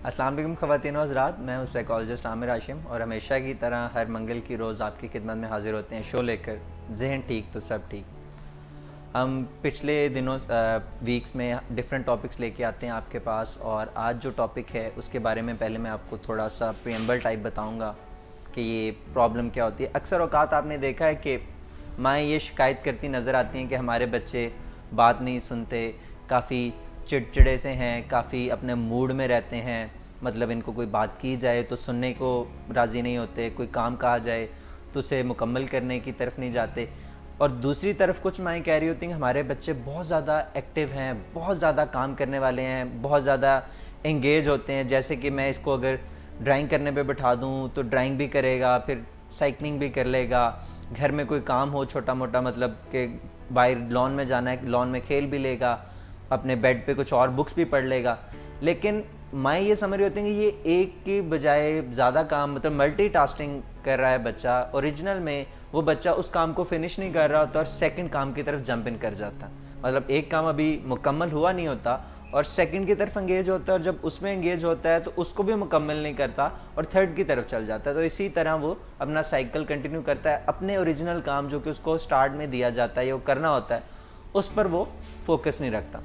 السلام علیکم خواتین و حضرات، میں ہوں سائیکالوجسٹ عامر ہاشم اور ہمیشہ کی طرح ہر منگل کی روز آپ کی خدمت میں حاضر ہوتے ہیں شو لے کر ذہن ٹھیک تو سب ٹھیک۔ ہم پچھلے دنوں ویکس میں ڈفرینٹ ٹاپکس لے کے آتے ہیں آپ کے پاس، اور آج جو ٹاپک ہے اس کے بارے میں پہلے میں آپ کو تھوڑا سا پریمبل ٹائپ بتاؤں گا کہ یہ پرابلم کیا ہوتی ہے۔ اکثر اوقات آپ نے دیکھا ہے کہ مائیں یہ شکایت کرتی نظر آتی ہیں کہ ہمارے بچے بات نہیں سنتے، کافی چڑچڑے سے ہیں، کافی اپنے موڈ میں رہتے ہیں، مطلب ان کو کوئی بات کی جائے تو سننے کو راضی نہیں ہوتے، کوئی کام کہا جائے تو اسے مکمل کرنے کی طرف نہیں جاتے۔ اور دوسری طرف کچھ مائیں کہہ رہی ہوتی ہیں کہ ہمارے بچے بہت زیادہ ایکٹیو ہیں، بہت زیادہ کام کرنے والے ہیں، بہت زیادہ انگیج ہوتے ہیں، جیسے کہ میں اس کو اگر ڈرائنگ کرنے پہ بٹھا دوں تو ڈرائنگ بھی کرے گا، پھر سائیکلنگ بھی کر لے گا، گھر میں کوئی کام ہو چھوٹا موٹا، مطلب کہ باہر لان میں جانا ہے لان میں کھیل بھی لے گا، اپنے بیڈ پہ کچھ اور بکس بھی پڑھ لے گا۔ لیکن مائیں یہ سمجھ رہی ہوتی ہیں کہ یہ ایک کی بجائے زیادہ کام، مطلب ملٹی ٹاسکنگ کر رہا ہے بچہ۔ اوریجنل میں وہ بچہ اس کام کو فنش نہیں کر رہا ہوتا اور سیکنڈ کام کی طرف جمپ ان کر جاتا، مطلب ایک کام ابھی مکمل ہوا نہیں ہوتا اور سیکنڈ کی طرف انگیج ہوتا ہے، اور جب اس میں انگیج ہوتا ہے تو اس کو بھی مکمل نہیں کرتا اور تھرڈ کی طرف چل جاتا ہے۔ تو اسی طرح وہ اپنا سائیکل کنٹینیو کرتا ہے، اپنے اوریجنل کام جو کہ اس کو سٹارٹ میں دیا جاتا ہے یا وہ کرنا ہوتا ہے اس پر وہ فوکس نہیں رکھتا۔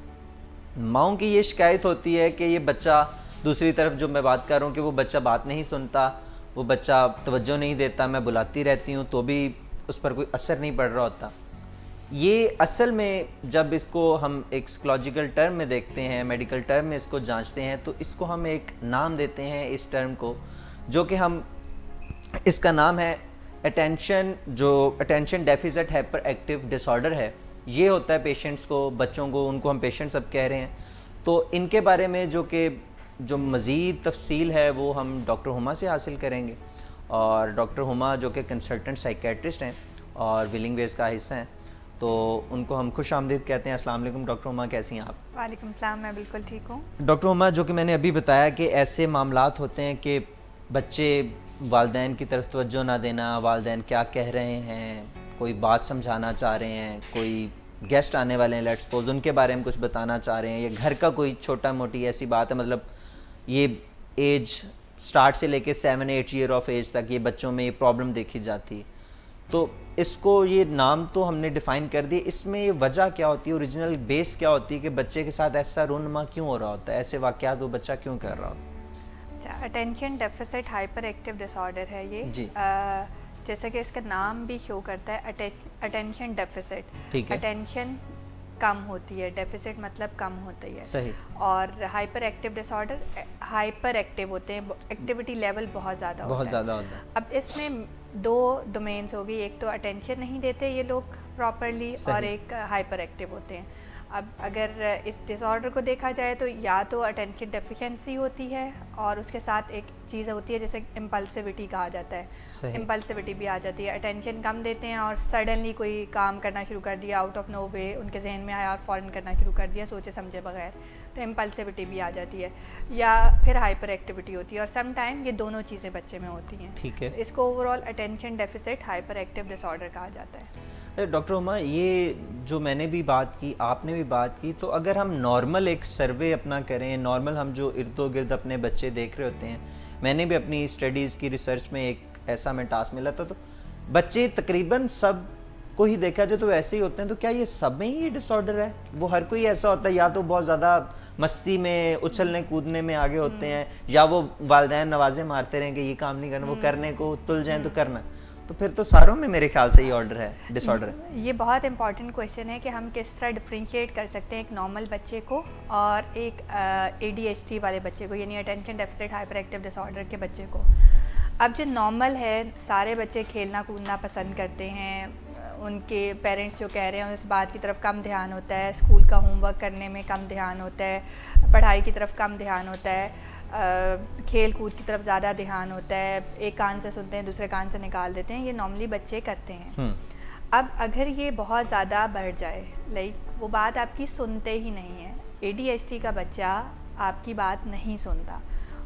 ماؤں کی یہ شکایت ہوتی ہے کہ یہ بچہ، دوسری طرف جو میں بات کر رہا ہوں کہ وہ بچہ بات نہیں سنتا، وہ بچہ توجہ نہیں دیتا، میں بلاتی رہتی ہوں تو بھی اس پر کوئی اثر نہیں پڑ رہا ہوتا۔ یہ اصل میں جب اس کو ہم ایک سائیکولوجیکل ٹرم میں دیکھتے ہیں، میڈیکل ٹرم میں اس کو جانچتے ہیں، تو اس کو ہم ایک نام دیتے ہیں اس ٹرم کو، جو کہ ہم اس کا نام ہے اٹینشن ڈیفیسٹ ہائپر ایکٹیو ڈس آرڈر ہے۔ یہ ہوتا ہے پیشنٹس کو، بچوں کو، ان کو ہم پیشنٹس اب کہہ رہے ہیں۔ تو ان کے بارے میں جو مزید تفصیل ہے وہ ہم ڈاکٹر ہما سے حاصل کریں گے، اور ڈاکٹر ہما جو کہ کنسلٹنٹ سائیکیٹرسٹ ہیں اور ویلنگ ویز کا حصہ ہیں، تو ان کو ہم خوش آمدید کہتے ہیں۔ السلام علیکم ڈاکٹر ہما، کیسی ہیں آپ؟ وعلیکم السلام، میں بالکل ٹھیک ہوں ڈاکٹر ہما، جو کہ میں نے ابھی بتایا کہ ایسے معاملات ہوتے ہیں کہ بچے والدین کی طرف توجہ نہ دینا، والدین کیا کہہ رہے ہیں، کوئی بات سمجھانا چاہ رہے ہیں، کوئی گیسٹ آنے والے ہیں لیٹس سپوز، ان کے بارے میں کچھ بتانا چاہ رہے ہیں، یا گھر کا کوئی چھوٹا موٹی ایسی بات ہے، مطلب یہ ایج سٹارٹ سے لے کے 7-8 ایئر آف ایج تک یہ بچوں میں یہ پرابلم دیکھی جاتی ہے۔ تو اس کو یہ نام تو ہم نے ڈیفائن کر دی، اس میں یہ وجہ کیا ہوتی ہے، اوریجنل بیس کیا ہوتی ہے کہ بچے کے ساتھ ایسا رونما کیوں ہو رہا ہوتا ہے، ایسے واقعات وہ بچہ کیوں کر رہا ہوتا ہے؟ اچھا، اٹینشن ڈیفیسٹ ہائپر ایکٹیو ڈس آرڈر ہے یہ جی، جیسا کہ اس کا نام بھی شو کرتا ہے اٹینشن ڈیفیسٹ، ٹھیک ہے، اٹینشن کم ہوتی ہے، ڈیفیسٹ مطلب کم ہوتی ہے، صحیح، اور ہائپر ایکٹیو ڈس آرڈر ہائپر ایکٹیو ہوتے ہیں، ایکٹیویٹی لیول بہت زیادہ ہوتا ہے، بہت زیادہ ہوتا ہے۔ اب اس میں دو ڈومینس ہوگی، ایک تو اٹینشن نہیں دیتے یہ لوگ پراپرلی، اور صحیح، ایک ہائپر ایکٹیو ہوتے ہیں۔ اب اگر اس ڈس آرڈر کو دیکھا جائے تو یا تو اٹینشن ڈیفیشنسی ہوتی ہے، اور اس کے ساتھ ایک چیز ہوتی ہے جیسے امپلسیوٹی کہا جاتا ہے، صحیح، امپلسیوٹی بھی آ جاتی ہے، اٹینشن کم دیتے ہیں اور سڈنلی کوئی کام کرنا شروع کر دیا، آؤٹ آف نو وے ان کے ذہن میں آیا اور فوراً کرنا شروع کر دیا سوچے سمجھے بغیر، تو امپلسیوٹی بھی آ جاتی ہے، یا پھر ہائپر ایکٹیویٹی ہوتی ہے، اور سم ٹائم یہ دونوں چیزیں بچے میں ہوتی ہیں۔ ٹھیک ہے۔ اس کو overall attention deficit hyperactive disorder کہا جاتا ہے۔ ڈاکٹر ہما، یہ جو میں نے بھی بات کی، آپ نے بھی بات کی، تو اگر ہم نارمل ایک سروے اپنا کریں، نارمل ہم جو ارد و گرد اپنے بچے دیکھ رہے ہوتے ہیں، میں نے بھی اپنی اسٹڈیز کی ریسرچ میں ایک ایسا میں ٹاسک ملا تھا، تو بچے تقریباً سب کو ہی دیکھا جائے تو ایسے ہی ہوتے ہیں، تو کیا یہ سب میں ہی یہ ڈس آرڈر ہے؟ وہ ہر کوئی ایسا ہوتا ہے، یا تو بہت زیادہ مستی میں اچھلنے کودنے میں آگے ہوتے ہیں، یا وہ والدین نوازے مارتے رہیں کہ یہ کام نہیں کرنا، وہ کرنے کو تل جائیں تو کرنا، تو پھر تو ساروں میں میرے خیال سے یہ آرڈر ہے، ڈس آرڈر ہے۔ یہ بہت امپورٹنٹ کویشچن ہے کہ ہم کس طرح ڈفرینشیٹ کر سکتے ہیں ایک نارمل بچے کو اور ایک اے ڈی ایچ ٹی والے بچے کو، یعنی اٹینشن ڈیفیسٹ ہائپر ایکٹیو ڈس آرڈر کے بچے کو۔ اب جو نارمل ہے، سارے بچے کھیلنا کودنا پسند کرتے ہیں، ان کے پیرنٹس جو کہہ رہے ہیں اس بات کی طرف کم دھیان ہوتا ہے، اسکول کا ہوم ورک کرنے میں کم دھیان ہوتا ہے، پڑھائی کی طرف کم دھیان ہوتا ہے، کھیل کود کی طرف زیادہ دھیان ہوتا ہے، ایک کان سے سنتے ہیں دوسرے کان سے نکال دیتے ہیں، یہ نارملی بچے کرتے ہیں۔ اب اگر یہ بہت زیادہ بڑھ جائے، لائک وہ بات آپ کی سنتے ہی نہیں ہیں، اے ڈی ایچ ٹی کا بچہ آپ کی بات نہیں سنتا،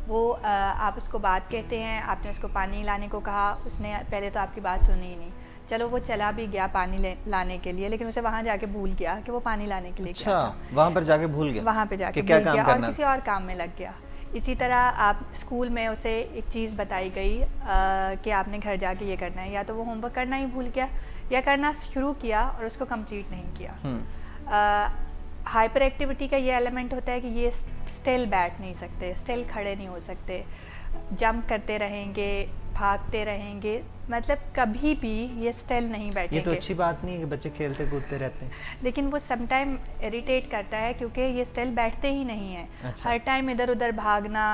وہ آپ اس کو بات کہتے ہیں، آپ نے اس کو پانی لانے کو کہا، اس نے پہلے تو آپ کی بات سنی ہی نہیں، چلو وہ چلا بھی گیا پانی لانے کے لیے، لیکن اسے وہاں جا کے بھول گیا کہ وہ پانی لانے کے لیے گیا تھا، وہاں پر جا کے بھول گیا، وہاں پہ جا کے کیا بھول کام گیا اور کرنا، کسی اور کام میں لگ گیا، اسی طرح آپ اسکول میں اسے ایک چیز بتائی گئی کہ آپ نے گھر جا کے یہ کرنا ہے، یا تو وہ ہوم ورک کرنا ہی بھول گیا یا کرنا شروع کیا اور اس کو کمپلیٹ نہیں کیا. ہائپر ایکٹیویٹی کا یہ ایلیمنٹ ہوتا ہے کہ یہ اسٹل بیٹھ نہیں سکتے، اسٹل کھڑے نہیں ہو سکتے، جمپ کرتے رہیں گے، بھاگتے رہیں گے، مطلب کبھی بھی یہ اسٹل نہیں بیٹھیں گے. یہ تو اچھی بات نہیں ہے کہ بچے کھیلتے کودتے رہتے ہیں، لیکن وہ سم ٹائم اریٹیٹ کرتا ہے کیونکہ یہ اسٹل بیٹھتے ہی نہیں ہیں. ہر ٹائم ادھر ادھر بھاگنا،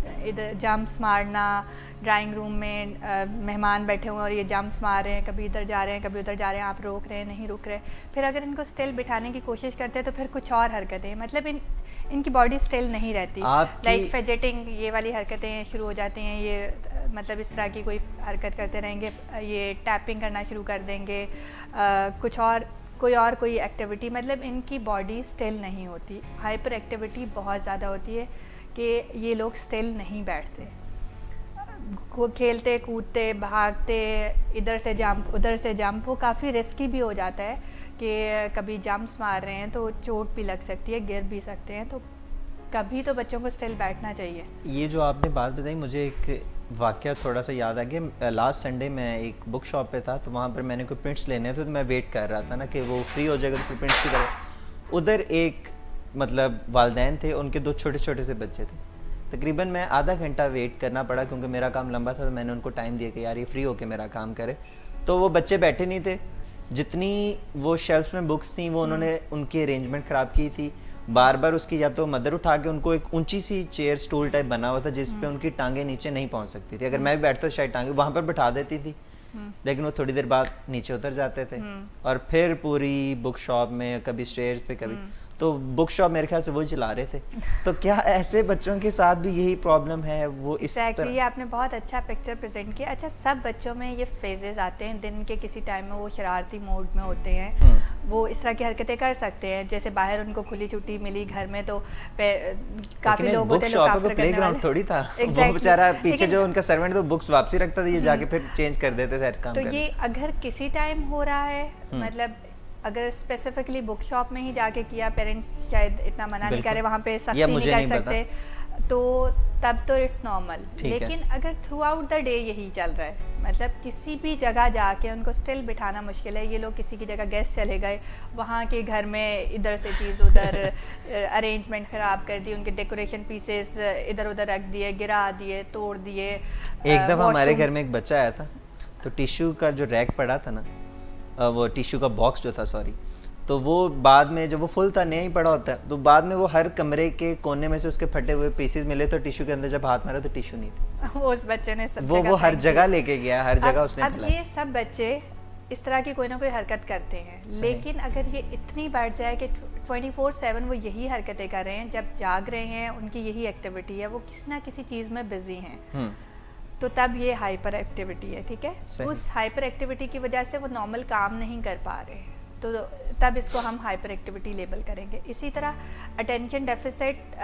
ادھر جمپس مارنا، ڈرائنگ روم میں مہمان بیٹھے ہوئے اور یہ جمپس مار رہے ہیں، کبھی ادھر جا رہے ہیں کبھی ادھر جا رہے ہیں، آپ روک رہے ہیں نہیں روک رہے. پھر اگر ان کو اسٹل بٹھانے کی کوشش کرتے ہیں تو پھر کچھ اور حرکتیں، مطلب ان کی باڈی اسٹل نہیں رہتی. لائک فیجٹنگ، یہ والی حرکتیں شروع ہو جاتی ہیں، یہ مطلب اس طرح کی کوئی حرکت کرتے رہیں گے، یہ ٹیپنگ کرنا شروع کر دیں گے، کچھ اور کوئی ایکٹیویٹی، مطلب ان کی باڈی اسٹل نہیں ہوتی. ہائپر ایکٹیویٹی بہت زیادہ ہوتی ہے کہ یہ لوگ اسٹل نہیں بیٹھتے، کھیلتے کودتے بھاگتے، ادھر سے جمپ، وہ کافی رسکی بھی ہو جاتا ہے کہ کبھی جمپس مار رہے ہیں تو چوٹ بھی لگ سکتی ہے، گر بھی سکتے ہیں. تو کبھی تو بچوں کو اسٹل بیٹھنا چاہیے. یہ جو آپ نے بات بتائی مجھے ایک واقعہ تھوڑا سا یاد آ گیا. لاسٹ سنڈے میں ایک بک شاپ پہ تھا، تو وہاں پر میں نے کوئی پرنٹس لینے تھے، تو میں ویٹ کر رہا تھا نا کہ وہ فری ہو جائے گا تو پھر پرنٹس کی طرف. ادھر ایک مطلب والدین تھے، ان کے 2 چھوٹے چھوٹے سے بچے تھے. تقریباً میں آدھا گھنٹہ ویٹ کرنا پڑا کیونکہ میرا کام لمبا تھا، تو میں نے ان کو ٹائم دیا کہ یار یہ فری ہو کے میرا کام کرے. تو وہ بچے بیٹھے نہیں تھے، جتنی وہ شیلفس میں بکس تھیں وہ انہوں نے ان کی ارینجمنٹ خراب کی تھی. بار بار اس کی یا تو مدر اٹھا کے ان کو ایک اونچی سی چیئر سٹول ٹائپ بنا ہوا تھا جس پہ ان کی ٹانگیں نیچے نہیں پہنچ سکتی تھی. اگر میں بھی بیٹھتا شاید ٹانگیں وہاں پر بٹھا دیتی تھی، لیکن وہ تھوڑی دیر بعد نیچے اتر جاتے تھے. اور پھر پوری بک شاپ میں کبھی اسٹیئرز پہ کبھی، تو بک شاپ میرے خیال سے وہی چلا رہے تھے. تو کیا ایسے بچوں کے ساتھ بھی یہی پرابلم ہے؟ وہ اس طرح یہ آپ نے بہت اچھا پکچر پریزنٹ کیا. اچھا، سب بچوں میں یہ فیزز آتے ہیں، دن کے کسی ٹائم میں وہ شرارتی موڈ میں ہوتے ہیں، وہ اس طرح کی حرکتیں کر سکتے ہیں. جیسے باہر ان کو کھلی چھٹی ملی، گھر میں تو کافی لوگ ہوتے ہیں، لوگ پلے گراؤنڈ تھوڑی تھا، وہ بیچارہ پیچھے جو ان کا سرونٹ تو بکس واپسی رکھتا تھا، یہ جا کے پھر چینج کر دیتے تھے کام. تو یہ اگر کسی ٹائم ہو رہا ہے، مطلب اگر اسپیسیفکلی بک شاپ میں ہی جا کے کیا، پیرنٹس شاید اتنا منع نہیں کرے، وہاں پہ سختی نہیں کر سکتے، تو تب تو اٹس نارمل. لیکن اگر تھرو آؤٹ دا ڈے یہی چل رہا ہے، مطلب کسی بھی جگہ جا کے ان کو اسٹل بٹھانا مشکل ہے. یہ لوگ کسی کی جگہ گیسٹ چلے گئے، وہاں کے گھر میں ادھر سے چیز ادھر، ارینجمنٹ خراب کر دی، ان کے ڈیکوریشن پیسز ادھر ادھر رکھ دیے، گرا دیے، توڑ دیے. ایک دفعہ ہمارے گھر میں ایک بچہ آیا تھا، تو ٹیشو کا جو ریک پڑا تھا نا، وہ ٹیشو کا باکس جو تھا تو وہ بعد میں جب وہ فل تھا نیا ہی پڑا ہوتا ہے، تو بعد میں وہ ہر کمرے کے کونے میں سے اس کے پھٹے ہوئے پیسز ملے، تو ٹیشو کے اندر جب ہاتھ مارا تو ٹیشو نہیں تھا. وہ اس بچے نے وہ ہر جگہ لے کے گیا، ہر جگہ اس نے اب یہ سب بچے اس طرح کی کوئی نہ کوئی حرکت کرتے ہیں. لیکن اگر یہ اتنی بڑھ جائے کہ 24/7 وہ یہی حرکتیں کر رہے ہیں، جب جاگ رہے ہیں ان کی یہی ایکٹیویٹی ہے، وہ کسی نہ کسی چیز میں بزی ہیں، تو تب یہ ہائپر ایکٹیویٹی ہے. ٹھیک ہے، اس ہائپر ایکٹیویٹی کی وجہ سے وہ نارمل کام نہیں کر پا رہے ہیں، تو تب اس کو ہم ہائپر ایکٹیویٹی لیبل کریں گے. اسی طرح اٹینشن ڈیفیسٹ،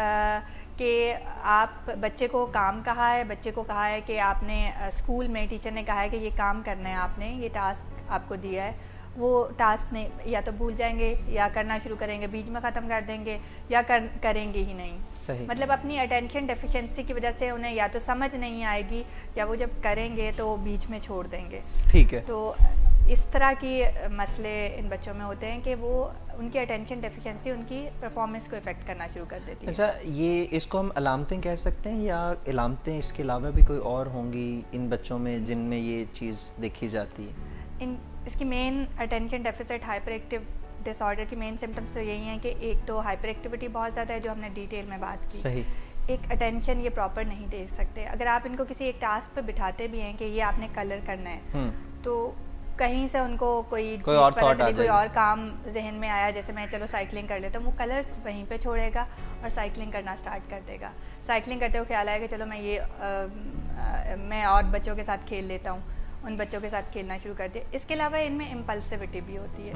کہ آپ بچے کو کام کہا ہے، بچے کو کہا ہے کہ آپ نے اسکول میں ٹیچر نے کہا ہے کہ یہ کام کرنا ہے، آپ نے یہ ٹاسک آپ کو دیا ہے، وہ ٹاسک نہیں، یا تو بھول جائیں گے، یا کرنا شروع کریں گے بیچ میں ختم کر دیں گے، یا کریں گے ہی نہیں. مطلب اپنی اٹینشن ڈیفیشنسی کی وجہ سے انہیں یا تو سمجھ نہیں آئے گی، یا وہ جب کریں گے تو بیچ میں چھوڑ دیں گے. ٹھیک ہے. تو اس طرح کی مسئلے ان بچوں میں ہوتے ہیں کہ وہ ان کی اٹینشن ڈیفیشنسی ان کی پرفارمنس کو افیکٹ کرنا شروع کر دیتی ہے. اچھا، یہ اس کو ہم علامتیں کہہ سکتے ہیں، یا علامتیں اس کے علاوہ بھی کوئی اور ہوں گی ان بچوں میں جن میں یہ چیز دیکھی جاتی ہے؟ اس کی مین اٹینشن ڈیفیسٹ ہائپر ایکٹیو ڈس آرڈر کی مین سمٹمس تو یہی ہیں کہ ایک تو ہائپر ایکٹیویٹی بہت زیادہ ہے، جو ہم نے ڈیٹیل میں بات کی. صحیح. ایک اٹینشن یہ پراپر نہیں دے سکتے. اگر آپ ان کو کسی ایک ٹاسک پہ بٹھاتے بھی ہیں کہ یہ آپ نے کلر کرنا ہے، تو کہیں سے ان کو کوئی اور کام ذہن میں آیا، جیسے میں چلو سائیکلنگ کر لیتا ہوں، وہ کلرس وہیں پہ چھوڑے گا اور سائیکلنگ کرنا اسٹارٹ کر دے گا. سائیکلنگ کرتے ہوئے خیال آئے گا چلو میں اور بچوں کے ساتھ کھیل لیتا ہوں، ان بچوں کے ساتھ کھیلنا شروع کر دیا. اس کے علاوہ ان میں امپلسیوٹی بھی ہوتی ہے.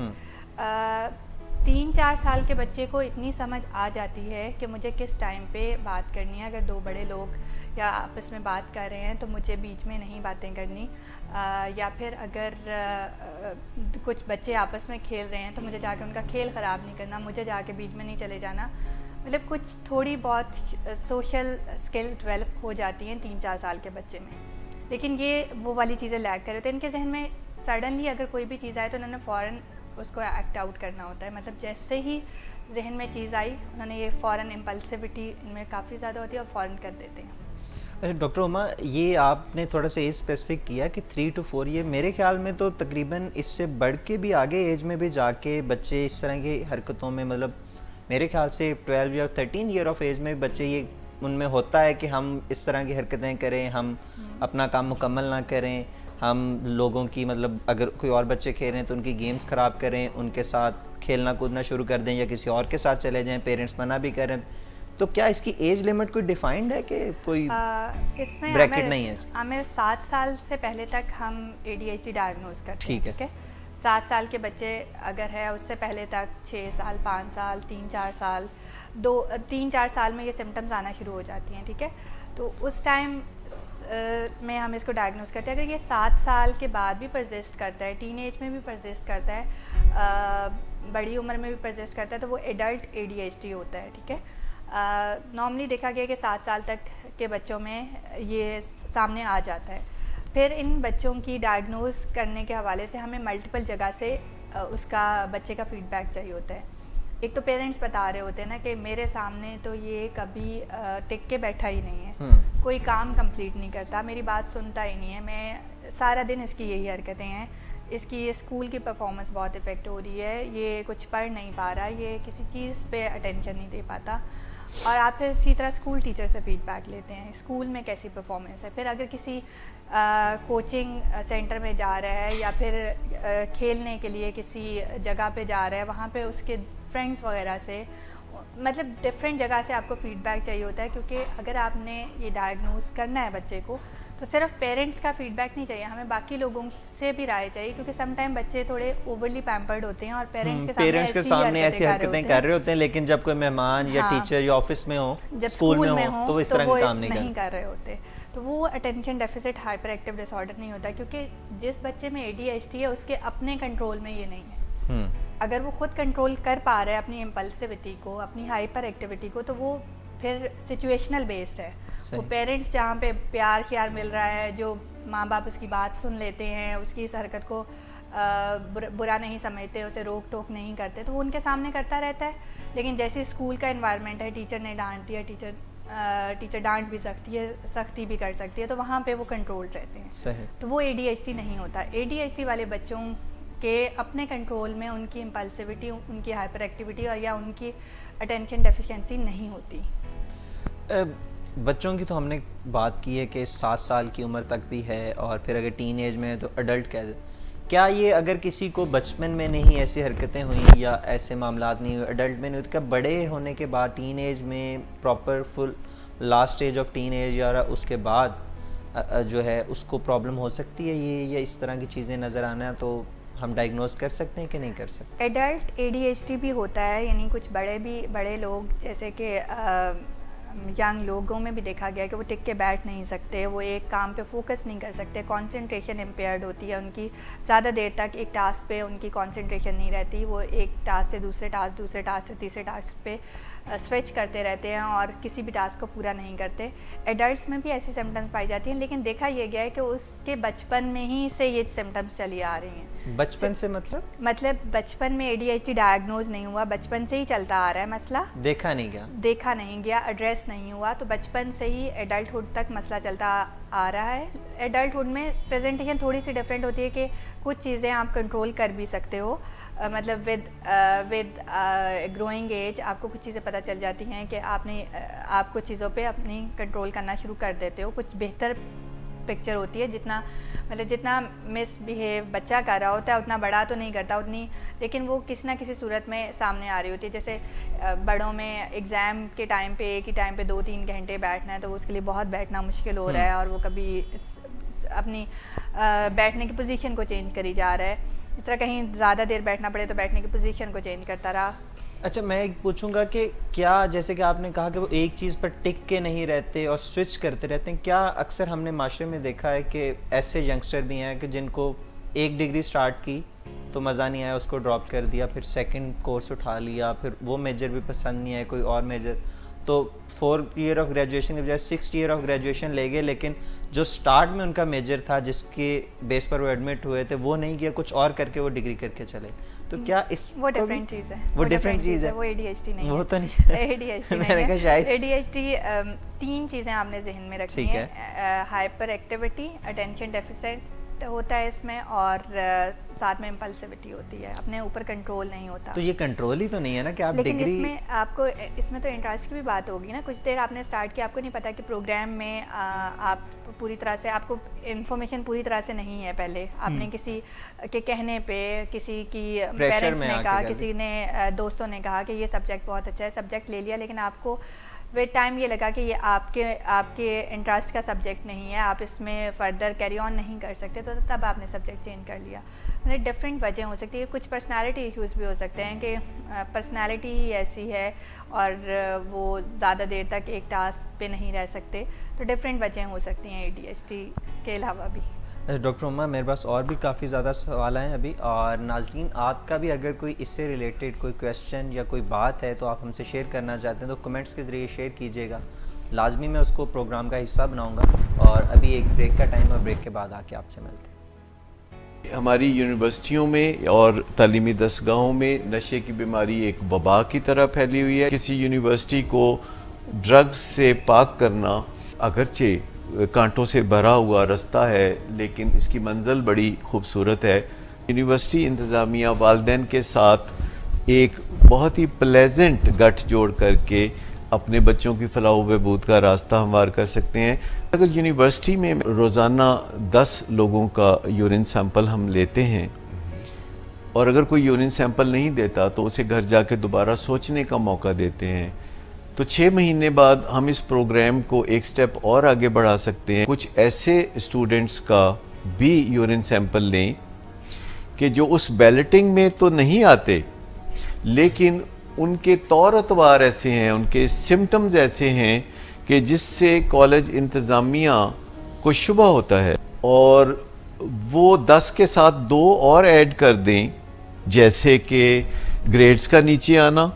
3-4 سال کے بچے کو اتنی سمجھ آ جاتی ہے کہ مجھے کس ٹائم پہ بات کرنی ہے. اگر 2 بڑے لوگ یا آپس میں بات کر رہے ہیں تو مجھے بیچ میں نہیں باتیں کرنی، یا پھر اگر کچھ بچے آپس میں کھیل رہے ہیں تو مجھے جا کے ان کا کھیل خراب نہیں کرنا، مجھے جا کے بیچ میں نہیں چلے جانا. مطلب کچھ تھوڑی بہت سوشل اسکلز ڈیولپ ہو جاتی ہیں 3-4 سال کے بچے میں، لیکن یہ وہ والی چیزیں لیک کر رہے ہوتے ہیں. ان کے ذہن میں سڈنلی اگر کوئی بھی چیز آئے تو انہوں نے فوراً اس کو ایکٹ آؤٹ کرنا ہوتا ہے. مطلب جیسے ہی ذہن میں چیز آئی انہوں نے یہ فوراً امپلسیوٹی ان میں کافی زیادہ ہوتی ہے اور فوراً کر دیتے ہیں. ڈاکٹر عما، یہ آپ نے تھوڑا سا ایج اسپیسیفک کیا کہ 3 to 4 یہ میرے خیال میں تو تقریباً اس سے بڑھ کے بھی آگے ایج میں بھی جا کے بچے اس طرح کی حرکتوں میں، مطلب میرے خیال سے 12 یا 13 ایئر آف ایج میں بچے یہ ان میں ہوتا ہے کہ ہم اس طرح کی حرکتیں کریں، ہم اپنا کام مکمل نہ کریں، ہم لوگوں کی مطلب اگر کوئی اور بچے کھیل رہے ہیں تو ان کی گیمز خراب کریں، ان کے ساتھ کھیلنا کودنا شروع کر دیں یا کسی اور کے ساتھ چلے جائیں، پیرنٹس منع بھی کریں. تو کیا اس کی ایج لمٹ کوئی ڈیفائنڈ ہے کہ کوئی اس میں بریکٹ نہیں ہے؟ عامر 7 سال سے پہلے تک ہم ADHD ڈائگنوز کرتے ہیں. ٹھیک ہے. 7 سال کے بچے اگر ہے اس سے پہلے تک 6 سال 5 سال 3-4 سال 3-4 سال میں یہ سمٹمز آنا شروع ہو جاتی ہیں. ٹھیک ہے، تو اس ٹائم میں ہم اس کو ڈائگنوز کرتے ہیں. اگر یہ 7 سال کے بعد بھی پرزسٹ کرتا ہے، ٹین ایج میں بھی پرزسٹ کرتا ہے، بڑی عمر میں بھی پرزسٹ کرتا ہے، تو وہ ایڈلٹ ADHD ہوتا ہے. ٹھیک ہے، نارملی دیکھا گیا کہ 7 سال تک کے بچوں میں یہ سامنے آ جاتا ہے. پھر ان بچوں کی ڈائگنوز کرنے کے حوالے سے ہمیں ملٹیپل جگہ سے اس کا بچے کا فیڈ بیک چاہیے ہوتا ہے. ایک تو پیرنٹس بتا رہے ہوتے ہیں نا کہ میرے سامنے تو یہ کبھی ٹک کے بیٹھا ہی نہیں ہے، کوئی کام کمپلیٹ نہیں کرتا، میری بات سنتا ہی نہیں ہے، میں سارا دن اس کی یہی حرکتیں ہیں، اس کی یہ اسکول کی پرفارمنس بہت افیکٹ ہو رہی ہے، یہ کچھ پڑھ نہیں پا رہا، یہ کسی چیز پہ اٹینشن نہیں دے پاتا. اور آپ پھر اسی طرح اسکول ٹیچر سے فیڈ بیک لیتے ہیں اسکول میں کیسی پرفارمنس ہے. پھر اگر کسی کوچنگ سینٹر میں جا رہا ہے یا پھر کھیلنے کے لیے کسی جگہ پہ جا رہا ہے، وہاں پہ اس کے فرینڈس وغیرہ سے، مطلب ڈفرینٹ جگہ سے آپ کو فیڈ بیک چاہیے ہوتا ہے. کیونکہ اگر آپ نے یہ ڈائگنوز کرنا ہے بچے کو تو صرف پیرنٹس کا فیڈ بیک نہیں چاہیے، ہمیں باقی لوگوں سے بھی رائے چاہیے. کیونکہ سم ٹائم بچے تھوڑے اوورلی پیمپرڈ ہوتے ہیں اور پیرنٹس کے سامنے ایسی حرکتیں کر رہے ہوتے ہیں، لیکن جب کوئی مہمان یا ٹیچر یا آفس میں ہو، اسکول میں ہو، تو وہ اس طرح کا کام نہیں کر رہے ہوتے. تو وہ اٹینشن ڈیفیسٹ ہائپر ایکٹیو ڈس آرڈر نہیں ہوتا. کیونکہ جس بچے میں ADHD ہے اس کے اپنے کنٹرول میں یہ نہیں ہے. اگر وہ خود کنٹرول کر پا رہا ہے اپنی امپلسیوٹی کو، اپنی ہائپر ایکٹیویٹی کو، تو وہ پھر سچویشنل بیسڈ ہے. وہ پیرنٹس جہاں پہ پیار خیال مل رہا ہے، جو ماں باپ اس کی بات سن لیتے ہیں، اس کی اس حرکت کو برا نہیں سمجھتے، اسے روک ٹوک نہیں کرتے، تو وہ ان کے سامنے کرتا رہتا ہے. لیکن جیسے اسکول کا انوائرمنٹ ہے، ٹیچر نے ڈانٹ دیا، ٹیچر ڈانٹ بھی سکتی ہے، سختی بھی کر سکتی ہے، تو وہاں پہ وہ کنٹرول رہتے ہیں. تو وہ ADHD نہیں ہوتا. ADHD والے بچوں کے اپنے کنٹرول میں ان کی امپلسیوٹی، ان کی ہائپر ایکٹیویٹی اور یا ان کی اٹینشن ڈیفیشنسی نہیں ہوتی. بچوں کی تو ہم نے بات کی ہے کہ 7 سال کی عمر تک بھی ہے، اور پھر اگر ٹین ایج میں ہے تو ایڈلٹ کہہ دیں. کیا یہ اگر کسی کو بچپن میں نہیں ایسی حرکتیں ہوئیں یا ایسے معاملات نہیں ہوئے، ایڈلٹ میں نہیں ہوئے، تو کیا بڑے ہونے کے بعد ٹین ایج میں proper full last age of teenage یا اس کے بعد جو ہے اس کو پرابلم ہو سکتی ہے یہ، یا اس طرح کی چیزیں نظر آنا تو ہم ڈائگنوز کر سکتے ہیں کہ نہیں کر سکتے؟ ایڈلٹ ADHD بھی ہوتا ہے، یعنی کچھ بڑے لوگ جیسے کہ ینگ لوگوں میں بھی دیکھا گیا کہ وہ ٹک کے بیٹھ نہیں سکتے، وہ ایک کام پہ فوکس نہیں کر سکتے، کانسنٹریشن امپیئرڈ ہوتی ہے ان کی، زیادہ دیر تک ایک ٹاسک پہ ان کی کانسنٹریشن نہیں رہتی، وہ ایک ٹاسک سے دوسرے ٹاسک سے تیسرے ٹاسک پہ سوئچ کرتے رہتے ہیں اور کسی بھی ٹاسک کو پورا نہیں کرتے. ایڈلٹس میں بھی ایسی سمٹمس پائی جاتی ہیں، لیکن دیکھا یہ گیا ہے کہ اس کے بچپن میں ہی سے یہ سمٹمس چلی آ رہی ہیں. بچپن سے مطلب بچپن میں ADHD ڈائگنوز نہیں ہوا، بچپن سے ہی چلتا آ رہا ہے مسئلہ، دیکھا نہیں گیا، ایڈریس نہیں ہوا، تو بچپن سے ہی ایڈلٹہڈ تک مسئلہ چلتا آ رہا ہے. ایڈلٹہڈ میں پریزنٹیشن تھوڑی سی ڈفرینٹ ہوتی ہے کہ کچھ چیزیں آپ کنٹرول کر بھی سکتے ہو، مطلب ود گروئنگ ایج آپ کو کچھ چیزیں پتہ چل جاتی ہیں کہ آپ کچھ چیزوں پہ اپنی کنٹرول کرنا شروع کر دیتے ہو. کچھ بہتر پکچر ہوتی ہے، جتنا مس بیہیو بچہ کر رہا ہوتا ہے اتنا بڑا تو نہیں کرتا اتنی، لیکن وہ کسی نہ کسی صورت میں سامنے آ رہی ہوتی ہے. جیسے بڑوں میں ایگزام کے ٹائم پہ ایک ہی ٹائم پہ 2-3 گھنٹے بیٹھنا ہے تو اس کے لیے بہت بیٹھنا مشکل ہو رہا ہے، اور وہ کبھی اپنی بیٹھنے کی پوزیشن کو چینج کری جا رہا ہے. اس طرح کہیں زیادہ دیر بیٹھنا پڑے تو بیٹھنے کی پوزیشن کو چینج کرتا رہا. اچھا، میں ایک پوچھوں گا کہ کیا جیسے کہ آپ نے کہا کہ وہ ایک چیز پر ٹک کے نہیں رہتے اور سوئچ کرتے رہتے ہیں، کیا اکثر ہم نے معاشرے میں دیکھا ہے کہ ایسے ینگسٹر بھی ہیں کہ جن کو 1 ڈگری سٹارٹ کی تو مزہ نہیں آیا, اس کو ڈراپ کر دیا, پھر سیکنڈ کورس اٹھا لیا, پھر وہ میجر بھی پسند نہیں آیا, کوئی اور میجر, تو 4 ایئر آف گریجویشن کے بجائے 6 ایئر آف گریجویشن لے گئے, لیکن جو سٹارٹ میں ان کا میجر تھا جس کے بیس پر وہ ایڈمٹ ہوئے تھے وہ نہیں کیا, کچھ اور کر کے وہ ڈگری کر کے چلے. تو کیا اس وہ ڈفرینٹ چیز ہے, وہ ڈفرینٹ چیز ہے, وہ اے ڈی ایچ ڈی نہیں ہے, وہ تو نہیں ہے, اے ڈی ایچ ڈی میں نے کہا شاید اے ڈی ایچ ڈی 3 چیزیں آپ نے ذہن میں رکھنی ہے, ہائپر ایکٹیویٹی, اٹینشن ڈیفیسٹ ہوتا ہے اس میں, اور ساتھ میں امپلسیوٹی ہوتی ہے, اپنے اوپر کنٹرول نہیں ہوتا. تو یہ کنٹرول ہی تو نہیں ہے نا کہ آپ لیکن ڈگری, اس میں آپ کو اس میں تو انٹرسٹ کی بھی بات ہوگی نا. کچھ دیر آپ نے اسٹارٹ کیا, آپ کو نہیں پتا کہ پروگرام میں آپ پوری طرح سے, آپ کو انفارمیشن پوری طرح سے نہیں ہے. پہلے آپ نے کسی کے کہنے پہ, کسی کی پیرنٹس نے کہا, کسی نے دوستوں نے کہا کہ یہ سبجیکٹ بہت اچھا ہے, سبجیکٹ لے لیا, لیکن آپ کو ویٹ ٹائم یہ لگا کہ یہ آپ کے انٹرسٹ کا سبجیکٹ نہیں ہے, آپ اس میں فردر کیری آن نہیں کر سکتے, تو تب آپ نے سبجیکٹ چینج کر لیا. مطلب ڈفرینٹ وجہ ہو سکتی ہے, کچھ پرسنالٹی ایشوز بھی ہو سکتے ہیں کہ پرسنالٹی ہی ایسی ہے اور وہ زیادہ دیر تک ایک ٹاسک پہ نہیں رہ سکتے, تو ڈفرینٹ وجہیں ہو سکتی ہیں اے ڈی ایچ ڈی کے علاوہ بھی. ڈاکٹر اما میرے پاس اور بھی کافی زیادہ سوال ہیں ابھی, اور ناظرین آپ کا بھی اگر کوئی اس سے ریلیٹڈ کوئی کویسچن یا کوئی بات ہے تو آپ ہم سے شیئر کرنا چاہتے ہیں تو کمنٹس کے ذریعے شیئر کیجیے گا, لازمی میں اس کو پروگرام کا حصہ بناؤں گا. اور ابھی ایک بریک کا ٹائم ہے, بریک کے بعد آ کے آپ سے ملتے ہیں. ہماری یونیورسٹیوں میں اور تعلیمی دستگاہوں میں نشے کی بیماری ایک وبا کی طرح پھیلی ہوئی ہے. کسی یونیورسٹی کو ڈرگز سے پاک کرنا اگرچہ کانٹوں سے بھرا ہوا رستہ ہے, لیکن اس کی منزل بڑی خوبصورت ہے. یونیورسٹی انتظامیہ والدین کے ساتھ ایک بہت ہی پلیزنٹ گٹھ جوڑ کر کے اپنے بچوں کی فلاح و بہبود کا راستہ ہموار کر سکتے ہیں. اگر یونیورسٹی میں روزانہ 10 لوگوں کا یورین سیمپل ہم لیتے ہیں, اور اگر کوئی یورین سیمپل نہیں دیتا تو اسے گھر جا کے دوبارہ سوچنے کا موقع دیتے ہیں, تو 6 مہینے بعد ہم اس پروگرام کو ایک سٹیپ اور آگے بڑھا سکتے ہیں. کچھ ایسے اسٹوڈنٹس کا بھی یورین سیمپل لیں کہ جو اس بیلٹنگ میں تو نہیں آتے, لیکن ان کے طور اتوار ایسے ہیں, ان کے سمٹمز ایسے ہیں کہ جس سے کالج انتظامیہ کو شبہ ہوتا ہے, اور وہ 10 کے ساتھ 2 اور ایڈ کر دیں, جیسے کہ گریڈز کا نیچے آنا,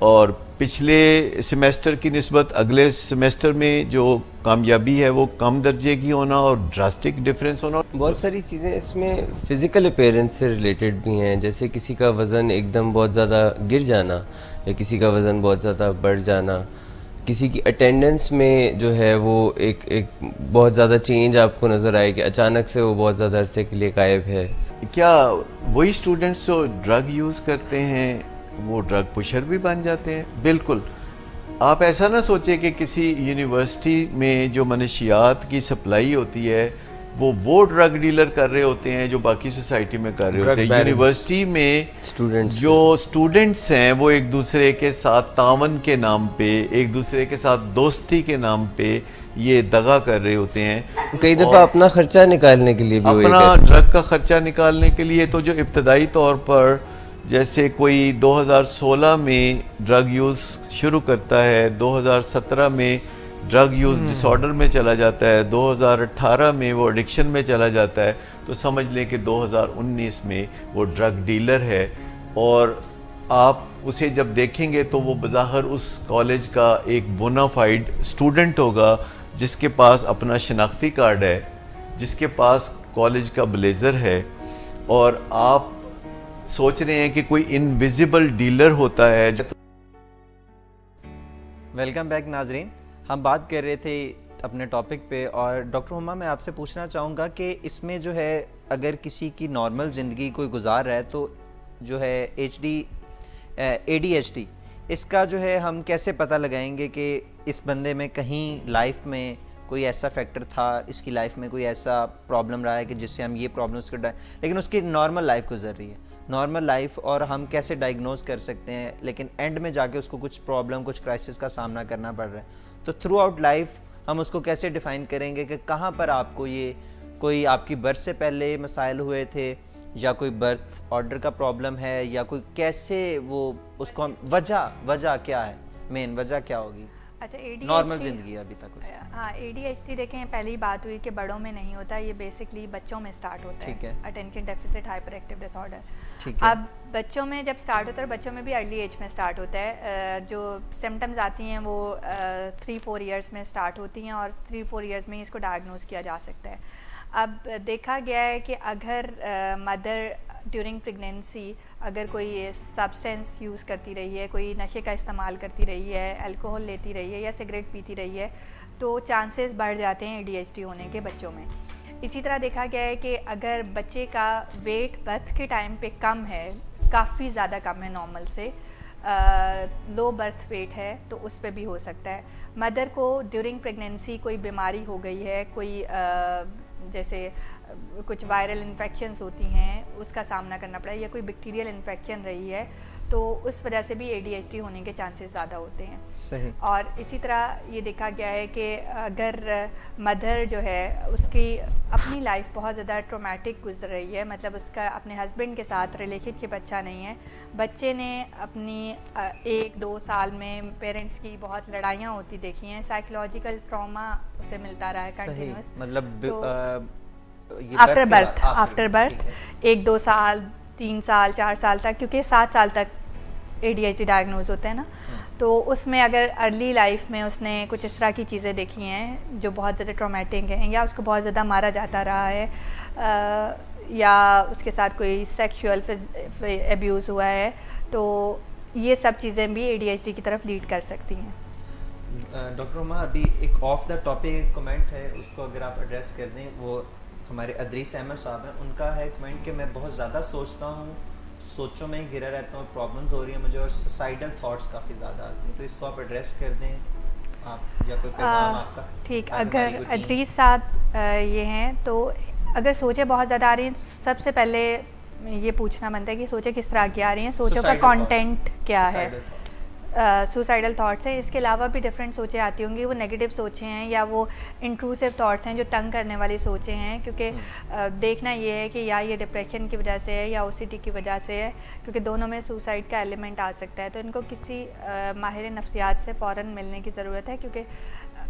اور پچھلے سیمیسٹر کی نسبت اگلے سیمیسٹر میں جو کامیابی ہے وہ کم درجے کی ہونا, اور ڈراسٹک ڈیفرنس ہونا. بہت ساری چیزیں اس میں فزیکل اپیرنس سے ریلیٹڈ بھی ہیں, جیسے کسی کا وزن ایک دم بہت زیادہ گر جانا, یا کسی کا وزن بہت زیادہ بڑھ جانا, کسی کی اٹینڈنس میں جو ہے وہ ایک بہت زیادہ چینج آپ کو نظر آئے کہ اچانک سے وہ بہت زیادہ عرصے کے لیے غائب ہے. کیا وہی اسٹوڈنٹس جو ڈرگ یوز کرتے ہیں وہ ڈرگ پشر بھی بن جاتے ہیں؟ بالکل. آپ ایسا نہ سوچیں کہ کسی یونیورسٹی میں جو منشیات کی سپلائی ہوتی ہے وہ ڈرگ ڈیلر کر رہے ہوتے ہیں جو باقی سوسائٹی میں کر رہے ہوتے ہیں. یونیورسٹی میں جو اسٹوڈنٹس ہیں وہ ایک دوسرے کے ساتھ تعاون کے نام پہ, ایک دوسرے کے ساتھ دوستی کے نام پہ یہ دغا کر رہے ہوتے ہیں. کئی دفعہ اپنا خرچہ نکالنے کے لیے بھی, اپنا ڈرگ کا خرچہ نکالنے کے لیے. تو جو ابتدائی طور پر جیسے کوئی 2016 میں ڈرگ یوز شروع کرتا ہے, 2017 میں ڈرگ یوز ڈس آرڈر میں چلا جاتا ہے, 2018 میں وہ ایڈکشن میں چلا جاتا ہے, تو سمجھ لیں کہ 2019 میں وہ ڈرگ ڈیلر ہے. اور آپ اسے جب دیکھیں گے تو وہ بظاہر اس کالج کا ایک بونافائیڈ اسٹوڈنٹ ہوگا, جس کے پاس اپنا شناختی کارڈ ہے, جس کے پاس کالج کا بلیزر ہے, اور آپ سوچ رہے ہیں کہ کوئی انویزیبل ڈیلر ہوتا ہے. ویلکم بیک ناظرین, ہم بات کر رہے تھے اپنے ٹاپک پہ, اور ڈاکٹر ہما میں آپ سے پوچھنا چاہوں گا کہ اس میں جو ہے اگر کسی کی نارمل زندگی کوئی گزار رہا ہے تو جو ہے اے ڈی ایچ ڈی, اس کا جو ہے ہم کیسے پتہ لگائیں گے کہ اس بندے میں کہیں لائف میں کوئی ایسا فیکٹر تھا, اس کی لائف میں کوئی ایسا پرابلم رہا ہے کہ جس سے ہم یہ پرابلمس کر لیکن اس کی نارمل لائف گزر رہی ہے, نارمل لائف, اور ہم کیسے ڈائگنوز کر سکتے ہیں, لیکن اینڈ میں جا کے اس کو کچھ پرابلم, کچھ کرائسس کا سامنا کرنا پڑ رہا ہے. تو تھرو آؤٹ لائف ہم اس کو کیسے ڈیفائن کریں گے کہ کہاں پر آپ کو یہ کوئی آپ کی برتھ سے پہلے مسائل ہوئے تھے, یا کوئی برتھ آرڈر کا پرابلم ہے, یا کوئی کیسے وہ اس کو وجہ کیا ہے, مین وجہ کیا ہوگی؟ اچھا ADHD نارمل زندگی ابھی تک اس کی. ہاں ADHD دیکھیں پہلی بات ہوئی کہ بڑوں میں نہیں ہوتا, یہ بیسکلی بچوں میں اسٹارٹ ہوتا ٹھیک ہے, ہے. اٹینشن ڈیفیسٹ ہائپر ایکٹیو ڈس آرڈر. ٹھیک ہے. اب بچوں میں جب اسٹارٹ ہوتا ہے, بچوں میں بھی ارلی ایج میں اسٹارٹ ہوتا ہے, جو سمٹمز آتی ہیں وہ 3-4 ایئرس میں اسٹارٹ ہوتی ہیں اور 3-4 ایئرس میں ہی اس کو ڈائگنوز کیا جا سکتا ہے. اب دیکھا گیا ہے کہ اگر مدر ڈیورنگ پریگنینسی اگر کوئی سبسٹینس یوز کرتی رہی ہے, کوئی نشے کا استعمال کرتی رہی ہے, الکوہل لیتی رہی ہے یا سگریٹ پیتی رہی ہے, تو چانسز بڑھ جاتے ہیں ADHD ہونے کے بچوں میں. اسی طرح دیکھا گیا ہے کہ اگر بچے کا ویٹ برتھ کے ٹائم پہ کم ہے, کافی زیادہ کم ہے نارمل سے, لو برتھ ویٹ ہے, تو اس پہ بھی ہو سکتا ہے. مدر کو ڈیورنگ پریگنینسی کوئی بیماری ہو گئی ہے, کوئی جیسے کچھ وائرل انفیکشنز ہوتی ہیں اس کا سامنا کرنا پڑا ہے, یا کوئی بیکٹیریل انفیکشن رہی ہے, تو اس وجہ سے بھی ADHD ہونے کے چانسز زیادہ ہوتے ہیں. صحیح. اور اسی طرح یہ دیکھا گیا ہے کہ اگر مدر جو ہے اس کی اپنی لائف بہت زیادہ ٹرومیٹک گزر رہی ہے, مطلب اس کا اپنے ہسبینڈ کے ساتھ ریلیشن شپ اچھا نہیں ہے, بچے نے اپنی 1-2 سال میں پیرنٹس کی بہت لڑائیاں ہوتی دیکھی ہیں, سائیکولوجیکل ٹراما اسے ملتا رہا ہے کنٹینیوس, مطلب آفٹر برتھ 1-2 سال 3 سال 4 سال تک, کیونکہ 7 سال تک ADHD ڈائگنوز ہوتے ہیں نا, تو اس میں اگر ارلی لائف میں اس نے کچھ اس طرح کی چیزیں دیکھی ہیں جو بہت زیادہ ٹرامیٹک ہیں, یا اس کو بہت زیادہ مارا جاتا رہا ہے, یا اس کے ساتھ کوئی سیکشول ایبیوز ہوا ہے, تو یہ سب چیزیں بھی ADHD کی طرف لیڈ کر سکتی ہیں. ڈاکٹر عمر ابھی ایک آف دا ٹاپک کمنٹ ہے, اس کو اگر آپ ایڈریس کر دیں. وہ ہمارے ادریس احمد صاحب ہیں, ان کا ہے کمنٹ کہ میں بہت زیادہ سوچتا ہوں, سوچوں میں گرا رہتا ہوں, پرابلمز ہو رہی ہیں مجھے, اور سوسائڈل تھاٹس کافی زیادہ آتی ہیں, تو اس کو آپ ایڈریس کر دیں آپ, یا کوئی پیغام آپ کا. ٹھیک, اگر ادریس صاحب یہ ہیں تو اگر سوچیں بہت زیادہ آ رہی ہیں, سب سے پہلے یہ پوچھنا بنتا ہے کہ سوچیں کس طرح کی آ رہی ہیں, سوچوں کا کانٹینٹ کیا ہے. سوسائڈل تھاٹس ہیں, اس کے علاوہ بھی ڈفرینٹ سوچیں آتی ہوں گی, وہ نیگیٹو سوچیں ہیں یا وہ انٹروسیو تھاٹس ہیں جو تنگ کرنے والی سوچیں ہیں, کیونکہ دیکھنا یہ ہے کہ یا یہ ڈپریشن کی وجہ سے ہے یا OCD کی وجہ سے ہے, کیونکہ دونوں میں سوسائڈ کا ایلیمنٹ آ سکتا ہے. تو ان کو کسی ماہر نفسیات سے فوراً ملنے کی ضرورت ہے, کیونکہ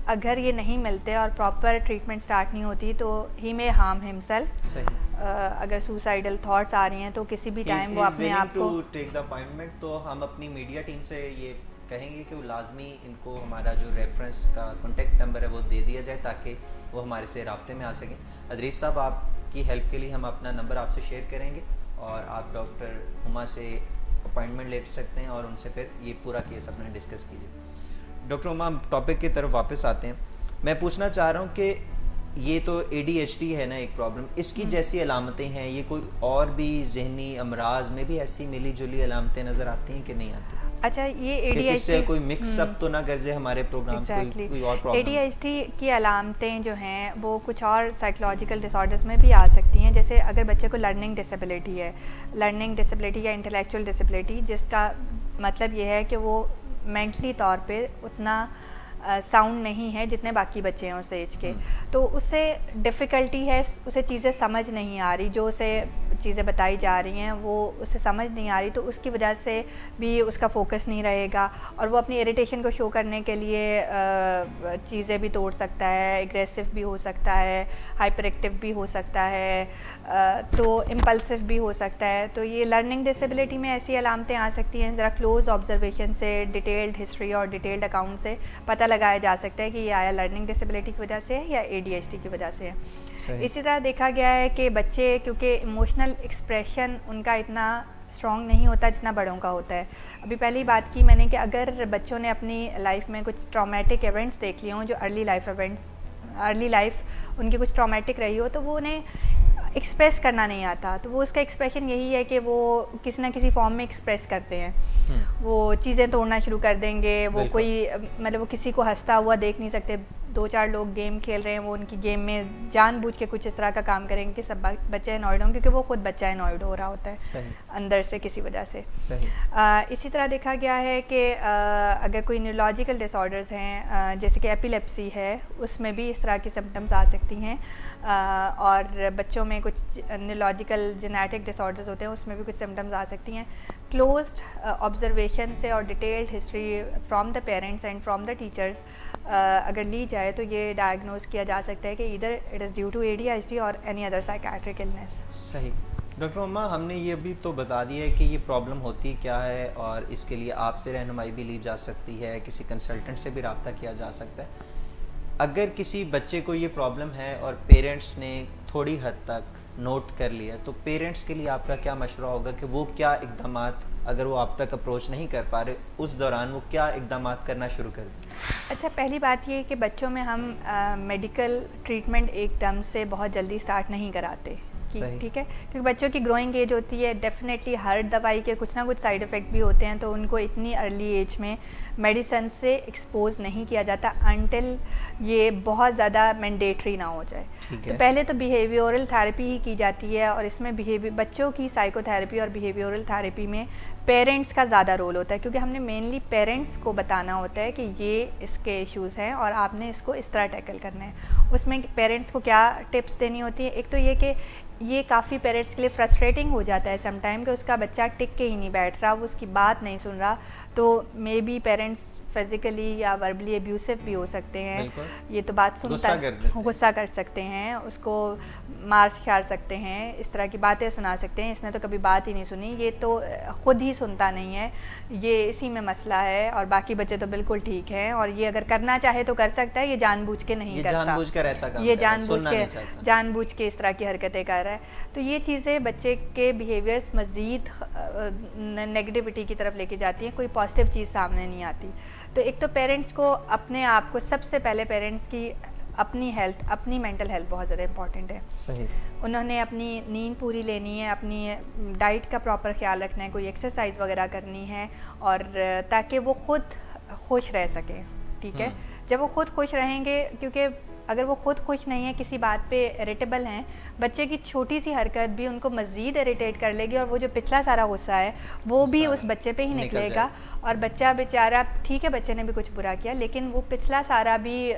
اگر یہ نہیں ملتے اور پراپر ٹریٹمنٹ اسٹارٹ نہیں ہوتی تو ہی میں ہارم ہمسیلف. اگر سوسائڈل تھاٹس آ رہی ہیں تو کسی بھی ٹائم وہ اپنے آپ کو ٹیک دا اپائنٹمنٹ, تو ہم اپنی میڈیا ٹیم سے یہ کہیں گے کہ وہ لازمی ان کو ہمارا جو ریفرنس کا کانٹیکٹ نمبر ہے وہ دے دیا جائے تاکہ وہ ہمارے سے رابطے میں آ سکیں. ادریس صاحب, آپ کی ہیلپ کے لیے ہم اپنا نمبر آپ سے شیئر کریں گے, اور آپ ڈاکٹر ہما سے اپائنٹمنٹ لے سکتے ہیں اور ان سے پھر یہ پورا کیس اپنا ڈسکس کیجیے. ڈاکٹر ہما, ہم ٹاپک کی طرف واپس آتے ہیں. میں پوچھنا چاہ رہا ہوں کہ یہ تو ADHD ہے نا ایک پرابلم, اس کی جیسی علامتیں ہیں, یہ کوئی اور بھی ذہنی امراض میں بھی ایسی ملی جلی علامتیں نظر آتی ہیں کہ نہیں آتی؟ اچھا, یہ ADHD کوئی مکس اپ تو نہ گرجے ہمارے پروگرام کوئی اور پرابلم. ADHD کی علامتیں جو ہیں وہ کچھ اور سائیکولوجیکل ڈس آرڈرز میں بھی آ سکتی ہیں, جیسے اگر بچے کو لرننگ ڈسیبلٹی ہے, لرننگ ڈسیبلٹی یا انٹلیکچوئل ڈسیبلٹی, جس کا مطلب یہ ہے کہ وہ مینٹلی طور پہ اتنا ساؤنڈ نہیں ہے جتنے باقی بچے ہیں اس ایج کے, تو اس سے ڈفیکلٹی ہے, اسے چیزیں سمجھ نہیں آ رہی, جو اسے چیزیں بتائی جا رہی ہیں وہ اسے سمجھ نہیں آ رہی, تو اس کی وجہ سے بھی اس کا فوکس نہیں رہے گا, اور وہ اپنی اریٹیشن کو شو کرنے کے لیے چیزیں بھی توڑ سکتا ہے, اگریسو بھی ہو سکتا ہے, ہائپر ایکٹیو بھی ہو سکتا ہے, تو امپلسو بھی ہو سکتا ہے. تو یہ لرننگ ڈسیبلٹی میں ایسی علامتیں آ سکتی ہیں, ذرا کلوز آبزرویشن سے, ڈیٹیلڈ ہسٹری اور ڈیٹیلڈ اکاؤنٹ سے پتہ لگایا جا سکتا ہے کہ یہ آیا لرننگ ڈسیبلٹی کی وجہ سے ہے یا ADHD کی وجہ سے ہے. اسی طرح دیکھا گیا ہے کہ بچے کیونکہ ایموشنل ایکسپریشن ان کا اتنا اسٹرانگ نہیں ہوتا جتنا بڑوں کا ہوتا ہے. ابھی پہلی بات کی میں نے کہ اگر بچوں نے اپنی لائف میں کچھ ٹرامیٹک ایونٹس دیکھ لیے ہوں, جو ارلی لائف ان کی کچھ ٹرامیٹک رہی ہو, تو وہ انہیں ایکسپریس کرنا نہیں آتا, تو وہ اس کا ایکسپریشن یہی ہے کہ وہ کسی نہ کسی فارم میں ایکسپریس کرتے ہیں. وہ چیزیں توڑنا شروع کر دیں گے, وہ کوئی مطلب وہ کسی کو ہنستا ہوا دیکھ نہیں سکتے, 2-4 لوگ گیم کھیل رہے ہیں, وہ ان کی گیم میں جان بوجھ کے کچھ اس طرح کا کام کریں گے کہ سب بچے انوائڈ ہوں, کیونکہ وہ خود بچہ انوائڈ ہو رہا ہوتا ہے اندر سے کسی وجہ سے. اسی طرح دیکھا گیا ہے کہ اگر کوئی نیورولوجیکل ڈس آرڈرز ہیں, جیسے کہ ایپیلیپسی ہے, اس میں بھی اس طرح کی سمپٹمز آ سکتی ہیں, اور بچوں میں کچھ نیورولوجیکل جینیٹک ڈس آرڈرز ہوتے ہیں, اس میں بھی کچھ سمپٹمز آ سکتی ہیں. کلوزڈ آبزرویشن سے اور detailed history from the parents and from the teachers اگر لی جائے تو یہ ڈائگنوز کیا جا سکتا ہے کہ ادھر it is due to ADHD اور اینی ادر سائیکیٹرک النس. صحیح. ڈاکٹر اما ہم نے یہ بھی تو بتا دیا ہے کہ یہ پرابلم ہوتی کیا ہے اور اس کے لیے آپ سے رہنمائی بھی لی جا سکتی ہے, کسی کنسلٹنٹ سے بھی رابطہ کیا جا سکتا ہے. اگر کسی بچے کو یہ پرابلم ہے اور پیرنٹس نے تھوڑی حد تک نوٹ کر لیا تو پیرنٹس کے لیے آپ کا کیا مشورہ ہوگا کہ وہ کیا اقدامات, اگر وہ آپ تک اپروچ نہیں کر پا رہے اس دوران وہ کیا اقدامات کرنا شروع کر دیں؟ اچھا, پہلی بات یہ ہے کہ بچوں میں ہم میڈیکل ٹریٹمنٹ ایک دم سے بہت جلدی اسٹارٹ نہیں کراتے, ٹھیک ہے, کیونکہ بچوں کی گروئنگ ایج ہوتی ہے. ڈیفینیٹلی ہر دوائی کے کچھ نہ کچھ سائیڈ افیکٹ بھی ہوتے ہیں, تو ان کو اتنی ارلی ایج میں میڈیسن سے ایکسپوز نہیں کیا جاتا انٹل یہ بہت زیادہ مینڈیٹری نہ ہو جائے. تو پہلے تو بیہیویورل تھیراپی ہی کی جاتی ہے, اور اس میں بچوں کی سائیکو تھیراپی اور بیہیویورل تھیراپی میں پیرنٹس کا زیادہ رول ہوتا ہے, کیونکہ ہم نے مینلی پیرنٹس کو بتانا ہوتا ہے کہ یہ اس کے ایشوز ہیں اور آپ نے اس کو اس طرح ٹیکل کرنا ہے. اس میں پیرنٹس کو کیا ٹپس دینی ہوتی ہے, ایک تو یہ کہ یہ کافی پیرنٹس کے لیے فرسٹریٹنگ ہو جاتا ہے سم ٹائم کہ اس کا بچہ ٹک کے ہی نہیں بیٹھ رہا, وہ اس کی بات نہیں سن رہا, تو مے بی پیرنٹس فزیکلی یا وربلی ایبیوسو بھی ہو سکتے ہیں. یہ تو بات سنتا غصہ کر سکتے ہیں, اس کو مار کھا سکتے ہیں, اس طرح کی باتیں سنا سکتے ہیں, اس نے تو کبھی بات ہی نہیں سنی, یہ تو خود ہی سنتا نہیں ہے, یہ اسی میں مسئلہ ہے, اور باقی بچے تو بالکل ٹھیک ہیں, اور یہ اگر کرنا چاہے تو کر سکتا ہے, یہ جان بوجھ کے نہیں کرتا, یہ جان بوجھ کے اس طرح کی حرکتیں کر رہا ہے. تو یہ چیزیں بچے کے بیہیویئرس مزید نیگیٹیوٹی کی طرف لے کے جاتی ہیں, کوئی پازیٹیو چیز سامنے نہیں آتی. تو ایک تو پیرنٹس کو اپنے آپ کو, سب سے پہلے پیرنٹس کی اپنی ہیلتھ, اپنی مینٹل ہیلتھ بہت زیادہ امپورٹنٹ ہے. صحیح. انہوں نے اپنی نیند پوری لینی ہے, اپنی ڈائٹ کا پراپر خیال رکھنا ہے, کوئی ایکسرسائز وغیرہ کرنی ہے, اور تاکہ وہ خود خوش رہ سکیں. ٹھیک ہے, جب وہ خود خوش رہیں گے, کیونکہ اگر وہ خود خوش نہیں ہے, کسی بات پہ اریٹیبل ہیں, بچے کی چھوٹی سی حرکت بھی ان کو مزید اریٹیٹ کر لے گی, اور وہ جو پچھلا سارا غصہ ہے وہ بھی اس بچے پہ ہی نکلے گا, اور بچہ بیچارہ, ٹھیک ہے بچے نے بھی کچھ برا کیا, لیکن وہ پچھلا سارا بھی,